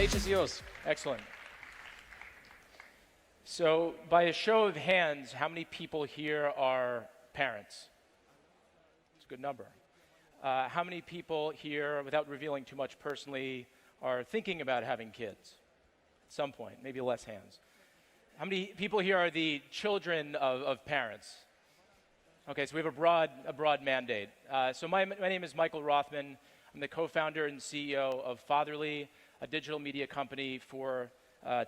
Stage is yours. Excellent. So, by a show of hands, how many people here are parents? It's a good number. How many people here, without revealing too much personally, are thinking about having kids at some point? Maybe less hands. How many people here are the children of parents? Okay, so we have a broad mandate. So my name is Michael Rothman. I'm the co-founder and CEO of Fatherly, a digital media company for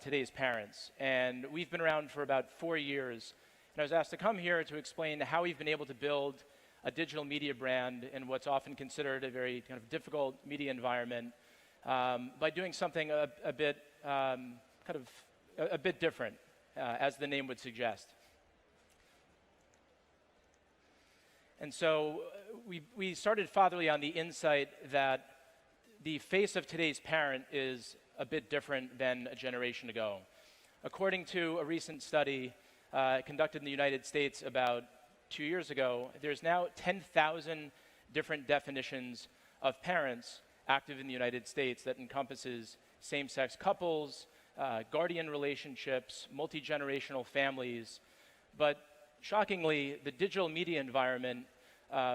today's parents. And we've been around for about 4 years. And I was asked to come here to explain how we've been able to build a digital media brand in what's often considered a very kind of difficult media environment by doing something a bit different, as the name would suggest. And so we started Fatherly on the insight that the face of today's parent is a bit different than a generation ago. According to a recent study conducted in the United States about 2 years ago, there's now 10,000 different definitions of parents active in the United States that encompasses same-sex couples, guardian relationships, multi-generational families. But shockingly, the digital media environment,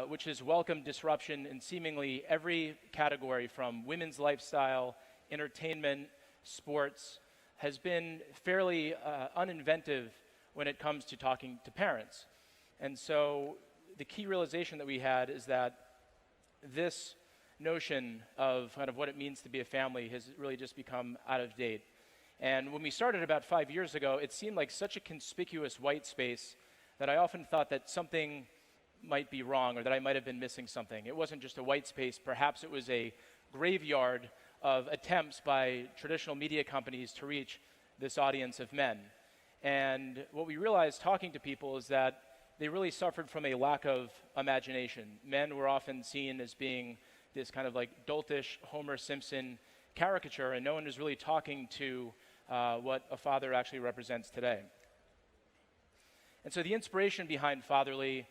which has welcomed disruption in seemingly every category from women's lifestyle, entertainment, sports, has been fairly uninventive when it comes to talking to parents. And so the key realization that we had is that this notion of kind of what it means to be a family has really just become out of date. And when we started about 5 years ago, it seemed like such a conspicuous white space that I often thought that something might be wrong or that I might have been missing something. It wasn't just a white space, perhaps it was a graveyard of attempts by traditional media companies to reach this audience of men. And what we realized talking to people is that they really suffered from a lack of imagination. Men were often seen as being this kind of like doltish Homer Simpson caricature, and no one was really talking to what a father actually represents today. And so the inspiration behind Fatherly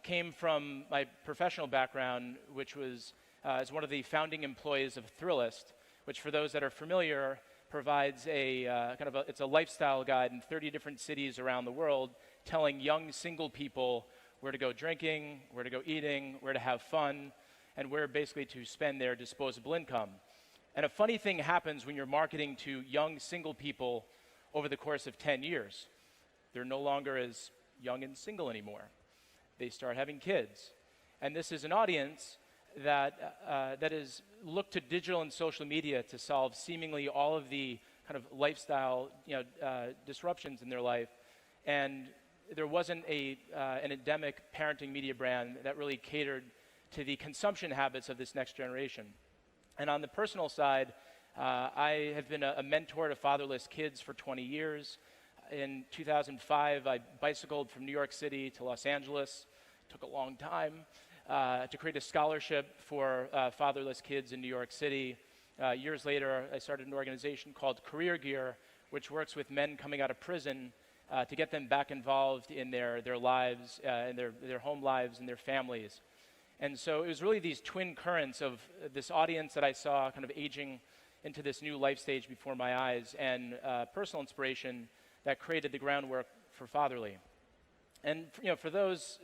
came from my professional background, which was as one of the founding employees of Thrillist, which for those that are familiar provides it's a lifestyle guide in 30 different cities around the world, telling young single people where to go drinking, where to go eating, where to have fun, and where basically to spend their disposable income. And a funny thing happens when you're marketing to young single people over the course of 10 years. They're no longer as young and single anymore. They start having kids. And this is an audience that is looked to digital and social media to solve seemingly all of the kind of lifestyle disruptions in their life. And there wasn't an endemic parenting media brand that really catered to the consumption habits of this next generation. And on the personal side, I have been a mentor to fatherless kids for 20 years. In 2005, I bicycled from New York City to Los Angeles. It took a long time to create a scholarship for fatherless kids in New York City. Years later, I started an organization called Career Gear, which works with men coming out of prison to get them back involved in their lives, in their home lives and their families. And so it was really these twin currents of this audience that I saw kind of aging into this new life stage before my eyes, and personal inspiration that created the groundwork for Fatherly. And for those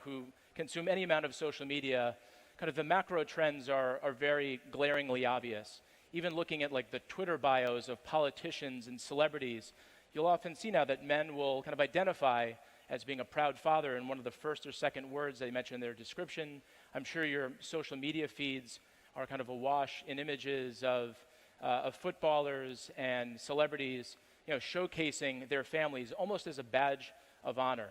who consume any amount of social media, kind of the macro trends are very glaringly obvious. Even looking at like the Twitter bios of politicians and celebrities, you'll often see now that men will kind of identify as being a proud father in one of the first or second words they mention in their description. I'm sure your social media feeds are kind of awash in images of footballers and celebrities, showcasing their families almost as a badge of honor.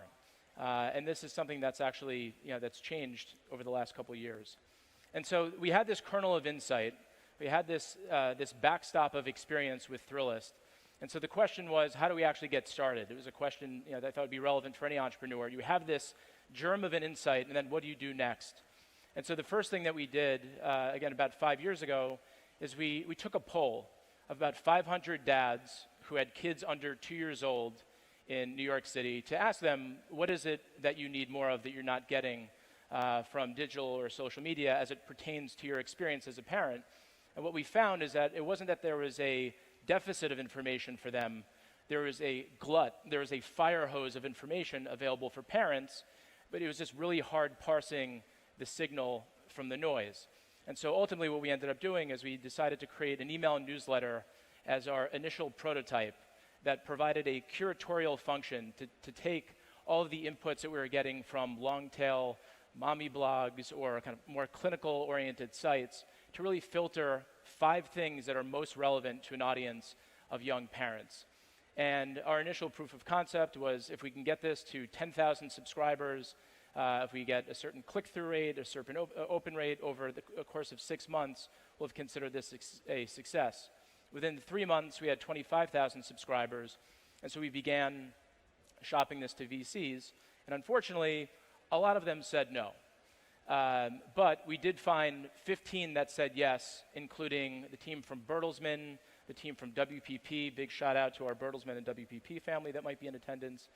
And this is something that's actually, that's changed over the last couple of years. And so we had this kernel of insight. We had this backstop of experience with Thrillist. And so the question was, how do we actually get started? It was a question that I thought would be relevant for any entrepreneur. You have this germ of an insight, and then what do you do next? And so the first thing that we did, again, about 5 years ago, is we took a poll of about 500 dads who had kids under 2 years old in New York City to ask them, what is it that you need more of that you're not getting from digital or social media as it pertains to your experience as a parent? And what we found is that it wasn't that there was a deficit of information for them, there was a glut, there was a fire hose of information available for parents, but it was just really hard parsing the signal from the noise. And so ultimately what we ended up doing is we decided to create an email newsletter as our initial prototype that provided a curatorial function to take all of the inputs that we were getting from long-tail mommy blogs or kind of more clinical-oriented sites to really filter 5 things that are most relevant to an audience of young parents. And our initial proof of concept was if we can get this to 10,000 subscribers, if we get a certain click-through rate, a certain open rate over the course of 6 months, we'll have considered this a success. Within 3 months, we had 25,000 subscribers, and so we began shopping this to VCs. And unfortunately, a lot of them said no. But we did find 15 that said yes, including the team from Bertelsmann, the team from WPP. Big shout out to our Bertelsmann and WPP family that might be in attendance.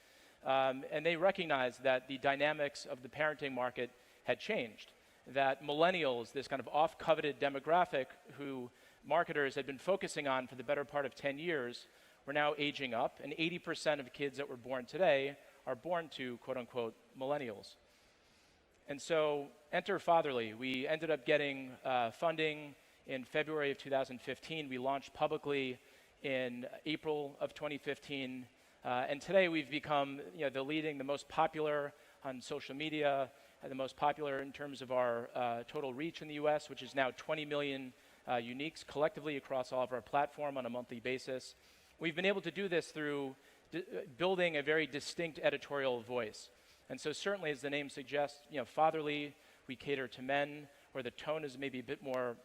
And they recognized that the dynamics of the parenting market had changed, that millennials, this kind of oft-coveted demographic who marketers had been focusing on for the better part of 10 years, were now aging up, and 80% of kids that were born today are born to quote-unquote millennials. And so enter Fatherly. We ended up getting funding in February of 2015. We launched publicly in April of 2015. And today we've become the most popular on social media, the most popular in terms of our total reach in the US, which is now 20 million uniques collectively across all of our platform on a monthly basis. We've been able to do this through building a very distinct editorial voice. And so certainly, as the name suggests, Fatherly, we cater to men, where the tone is maybe a bit more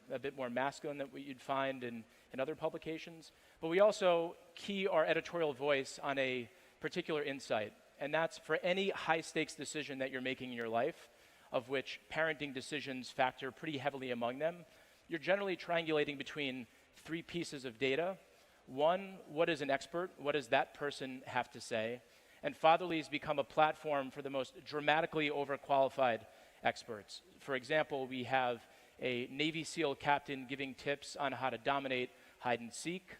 masculine than what you'd find in other publications. But we also key our editorial voice on a particular insight, and that's for any high-stakes decision that you're making in your life, of which parenting decisions factor pretty heavily among them. You're generally triangulating between 3 pieces of data. 1, what is an expert? What does that person have to say? And Fatherly has become a platform for the most dramatically overqualified experts. For example, we have a Navy SEAL captain giving tips on how to dominate hide and seek.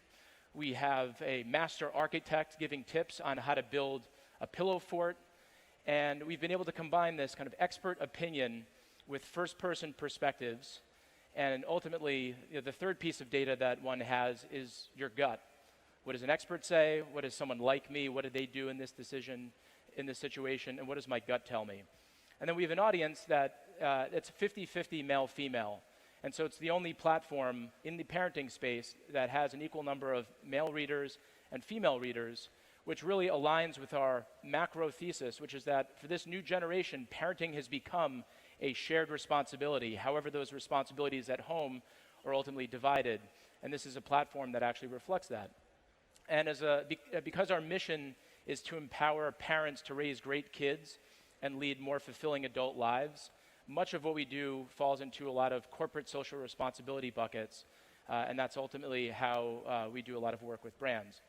We have a master architect giving tips on how to build a pillow fort. And we've been able to combine this kind of expert opinion with first-person perspectives. And ultimately, the third piece of data that one has is your gut. What does an expert say? What does someone like me? What did they do in this decision, in this situation? And what does my gut tell me? And then we have an audience that it's 50-50 male-female. And so it's the only platform in the parenting space that has an equal number of male readers and female readers, which really aligns with our macro thesis, which is that for this new generation, parenting has become a shared responsibility. However, those responsibilities at home are ultimately divided. And this is a platform that actually reflects that. And because our mission is to empower parents to raise great kids and lead more fulfilling adult lives, much of what we do falls into a lot of corporate social responsibility buckets, and that's ultimately how we do a lot of work with brands.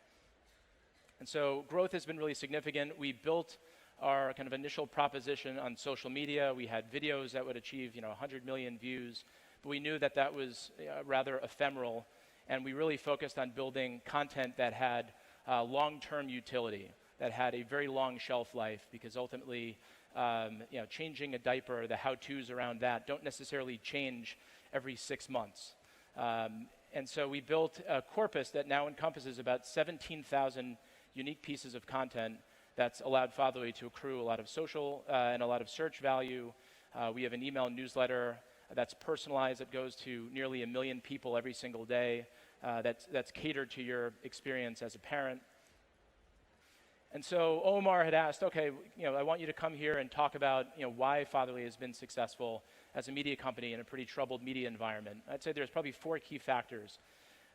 And so growth has been really significant. We built our kind of initial proposition on social media. We had videos that would achieve 100 million views, but we knew that that was rather ephemeral, and we really focused on building content that had long-term utility, that had a very long shelf life, because ultimately changing a diaper, the how-tos around that don't necessarily change every 6 months. And so we built a corpus that now encompasses about 17,000 unique pieces of content that's allowed Fatherly to accrue a lot of social and a lot of search value. We have an email newsletter that's personalized, that goes to nearly 1 million people every single day, that's catered to your experience as a parent. And so OMR had asked, okay, I want you to come here and talk about why Fatherly has been successful as a media company in a pretty troubled media environment. I'd say there's probably 4 key factors.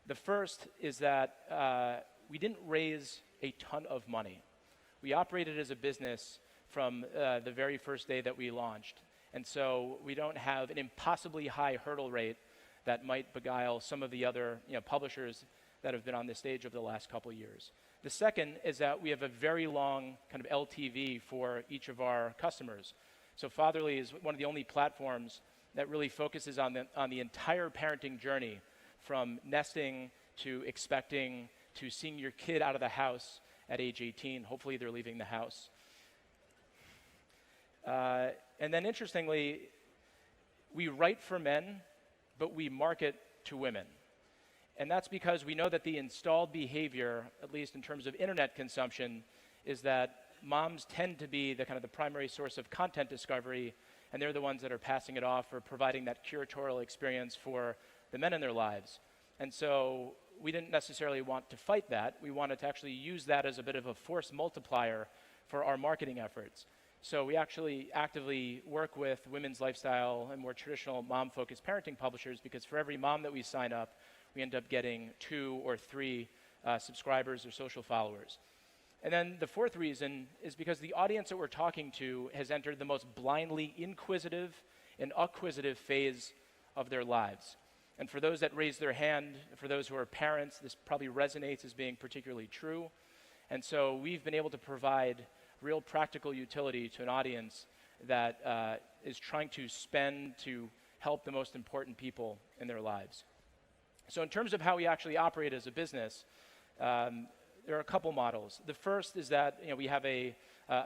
The first is that we didn't raise a ton of money. We operated as a business from the very first day that we launched. And so we don't have an impossibly high hurdle rate that might beguile some of the other publishers that have been on this stage over the last couple of years. The second is that we have a very long kind of LTV for each of our customers. So Fatherly is one of the only platforms that really focuses on the entire parenting journey, from nesting to expecting to seeing your kid out of the house at age 18. Hopefully they're leaving the house. And then interestingly, we write for men, but we market to women. And that's because we know that the installed behavior, at least in terms of internet consumption, is that moms tend to be the primary source of content discovery, and they're the ones that are passing it off or providing that curatorial experience for the men in their lives. And so we didn't necessarily want to fight that. We wanted to actually use that as a bit of a force multiplier for our marketing efforts. So we actually actively work with women's lifestyle and more traditional mom-focused parenting publishers, because for every mom that we sign up, we end up getting 2 or 3 subscribers or social followers. And then the fourth reason is because the audience that we're talking to has entered the most blindly inquisitive and acquisitive phase of their lives. And for those that raise their hand, for those who are parents, this probably resonates as being particularly true. And so we've been able to provide real practical utility to an audience that is trying to spend to help the most important people in their lives. So in terms of how we actually operate as a business, there are a couple models. The first is that we have a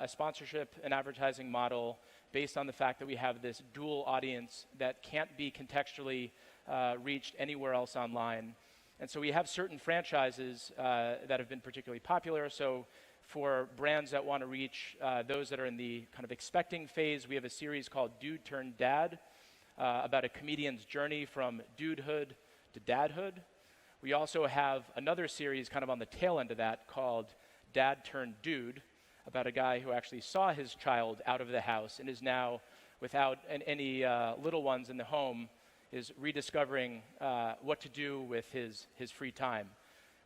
sponsorship and advertising model based on the fact that we have this dual audience that can't be contextually reached anywhere else online. And so we have certain franchises that have been particularly popular. So for brands that want to reach those that are in the kind of expecting phase, we have a series called Dude Turned Dad, about a comedian's journey from dudehood to dadhood. We also have another series kind of on the tail end of that called Dad Turned Dude, about a guy who actually saw his child out of the house and is now, without any little ones in the home, is rediscovering what to do with his free time.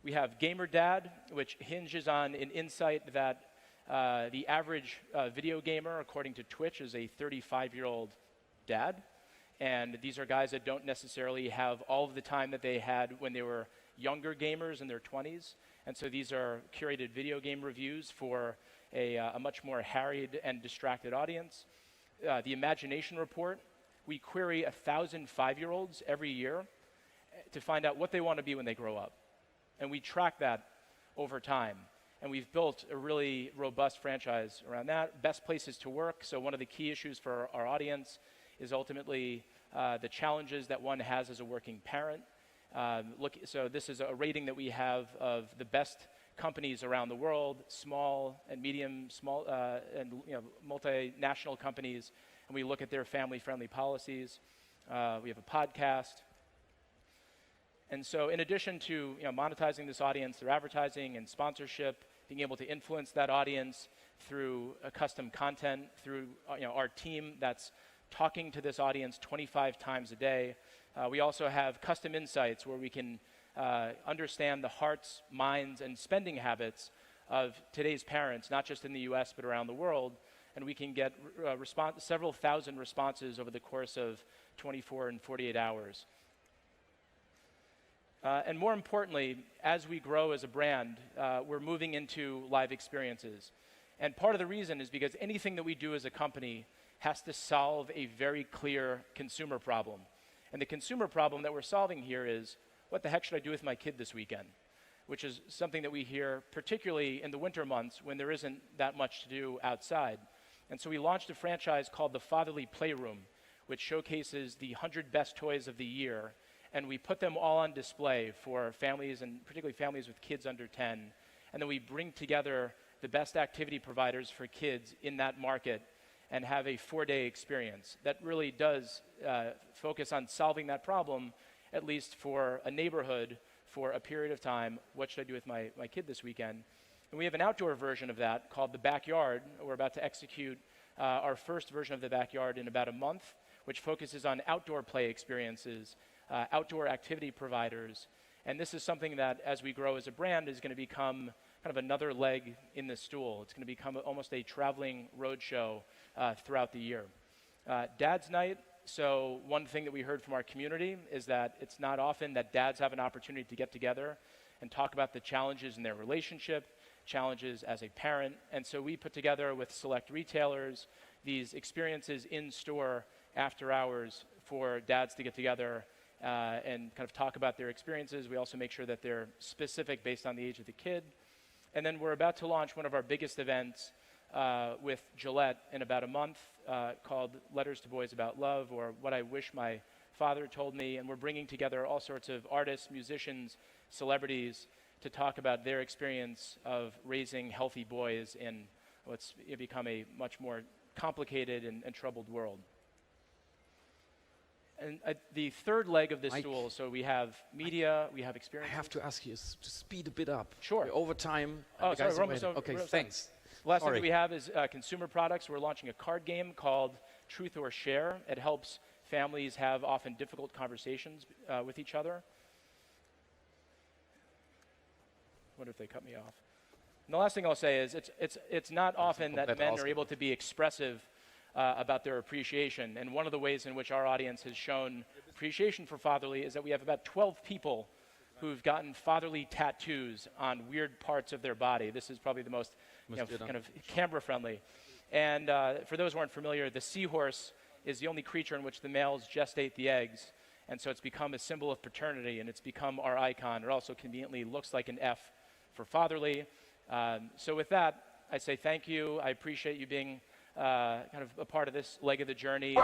We have Gamer Dad, which hinges on an insight that the average video gamer, according to Twitch, is a 35-year-old dad. And these are guys that don't necessarily have all of the time that they had when they were younger gamers in their 20s. And so these are curated video game reviews for a much more harried and distracted audience. The Imagination Report, we query 1,000 5-year-olds every year to find out what they want to be when they grow up. And we track that over time. And we've built a really robust franchise around that. Best places to work. So one of the key issues for our audience is ultimately the challenges that one has as a working parent. So this is a rating that we have of the best companies around the world, small and medium, and multinational companies, and we look at their family-friendly policies. We have a podcast. And so in addition to monetizing this audience through advertising and sponsorship, being able to influence that audience through custom content, through our team that's talking to this audience 25 times a day. We also have custom insights where we can understand the hearts, minds, and spending habits of today's parents, not just in the US, but around the world. And we can get several thousand responses over the course of 24 and 48 hours. And more importantly, as we grow as a brand, we're moving into live experiences. And part of the reason is because anything that we do as a company has to solve a very clear consumer problem. And the consumer problem that we're solving here is, what the heck should I do with my kid this weekend? Which is something that we hear particularly in the winter months when there isn't that much to do outside. And so we launched a franchise called the Fatherly Playroom, which showcases the 100 best toys of the year. And we put them all on display for families, and particularly families with kids under 10. And then we bring together the best activity providers for kids in that market and have a 4-day experience that really does focus on solving that problem, at least for a neighborhood, for a period of time. What should I do with my kid this weekend? And we have an outdoor version of that called the Backyard. We're about to execute our first version of the Backyard in about a month, which focuses on outdoor play experiences, outdoor activity providers. And this is something that, as we grow as a brand, is going to become kind of another leg in the stool. It's going to become almost a traveling roadshow throughout the year. Dad's Night. So one thing that we heard from our community is that it's not often that dads have an opportunity to get together and talk about the challenges in their relationship, challenges as a parent. And so we put together with select retailers these experiences in store after hours for dads to get together and kind of talk about their experiences. We also make sure that they're specific based on the age of the kid. And then we're about to launch one of our biggest events with Gillette in about a month called Letters to Boys About Love, or What I Wish My Father Told Me. And we're bringing together all sorts of artists, musicians, celebrities to talk about their experience of raising healthy boys in what's become a much more complicated and troubled world. And the third leg of this stool, so we have media, we have experience. I have to ask you to speed a bit up. Sure. We're over time. Oh, sorry, we're almost over. Okay, thanks. The last thing that we have is consumer products. We're launching a card game called Truth or Share. It helps families have often difficult conversations with each other. What if they cut me off? And the last thing I'll say is it's not often that men are able to be expressive about their appreciation. And one of the ways in which our audience has shown appreciation for Fatherly is that we have about 12 people who've gotten fatherly tattoos on weird parts of their body. This is probably the most kind of camera-friendly. And for those who aren't familiar, the seahorse is the only creature in which the males gestate the eggs. And so it's become a symbol of paternity, and it's become our icon. It also conveniently looks like an F for Fatherly. So with that, I say thank you. I appreciate you being kind of a part of this leg of the journey.